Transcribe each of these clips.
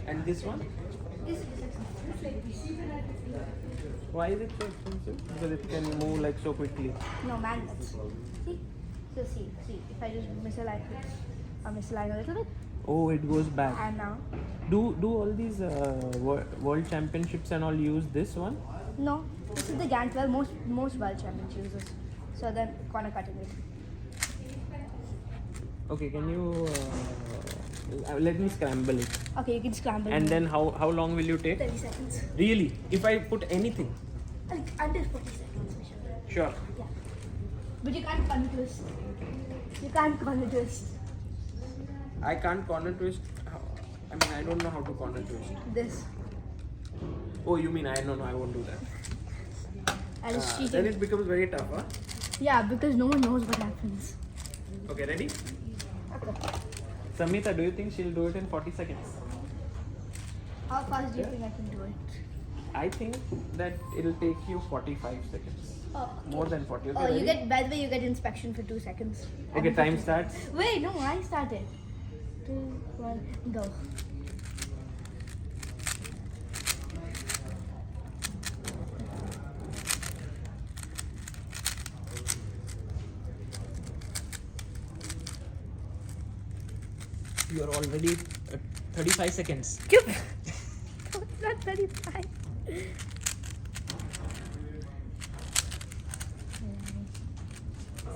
And this one? This is expensive. Like this. Why is it so expensive? Because it can move like so quickly. No, magnets. See? So see. If I just misalign a little bit, Oh, it goes back. and now. Do all these world championships and all use this one? No, this is the GAN 12. Most world champions use this. So then corner cutting it. Okay, can you let me scramble it? Okay, you can scramble. And then how long will you take? 30 seconds. Really? If I put anything? Like under 40 seconds, we should. Sure. Yeah. But you can't corner twist. You can't corner twist. I can't corner twist. I mean, I don't know how to corner twist. This. Oh, you mean I won't do that. And it's cheating. Then it becomes very tough, huh? Yeah, because no one knows what happens. Okay, ready? Okay. Samita, do you think she'll do it in 40 seconds? How fast do you think I can do it? I think that it'll take you 45 seconds. Oh, More than 40. Okay, oh, you ready? get, by the way, you get inspection for 2 seconds. Okay, And time 50 starts. Wait, no, I started. 2, 1, go. You are already 35 seconds. It's not 35.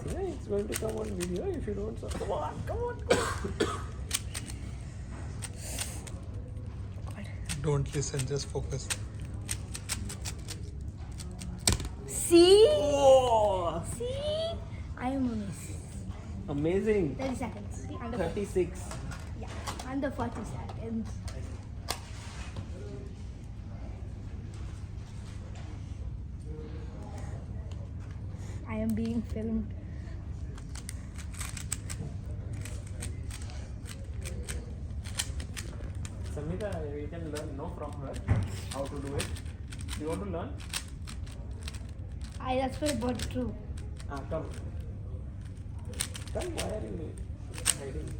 Yeah, it's going to come on video if you don't. Come on. Don't listen, just focus. See? Oh, See? I am a miss. amazing. 30 seconds. See, under 36. Yeah, under 40 seconds. I am being filmed. Samita, we can know from her how to do it. You want to learn? That's what about true. Come. Come, why are you hiding?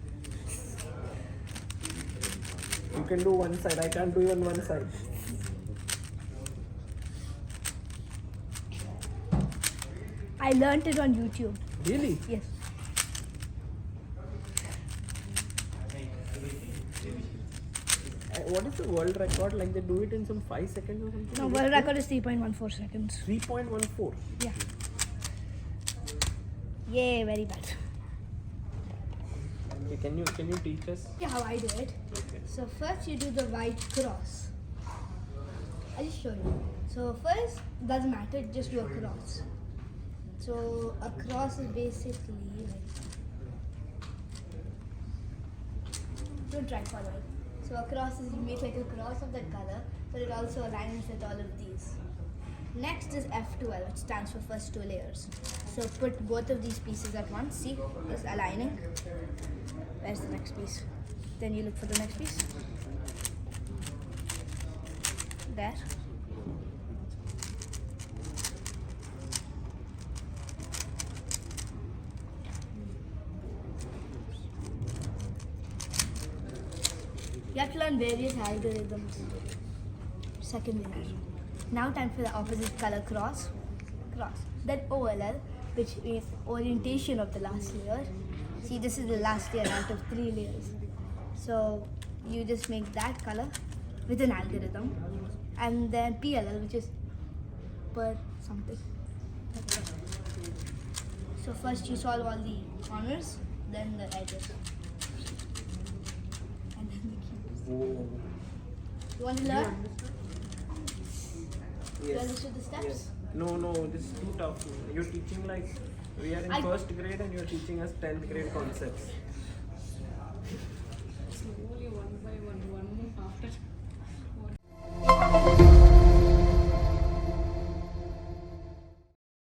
You can do one side, I can't do even one side. I learned it on YouTube. Really? Yes. What is the world record? Like they do it in some 5 seconds or something? No, world record is 3.14 seconds. 3.14. Yeah. Yay, very bad. Okay, can you teach us? Yeah, how I do it. So first you do the white cross. I'll just show you. So first, doesn't matter, just do a cross. So a cross is basically like, don't try for it. So a cross is, you make like a cross of that color, but it also aligns with all of these. Next is F12, which stands for first 2 layers. So put both of these pieces at once. See, it's aligning. Where's the next piece? Then you look for the next piece. There. You have to learn various algorithms. Second layer. Now time for the opposite color cross. Then OLL, which is orientation of the last layer. See, this is the last layer out of 3 layers. So you just make that color with an algorithm. And then PLL, which is per something. So first you solve all the corners, then the edges. And then the cubes. Oh. You want to learn? You Yes. understood the steps? Yes. No, this is too tough. You're teaching like we are in I- first grade and you're teaching us 10th grade concepts.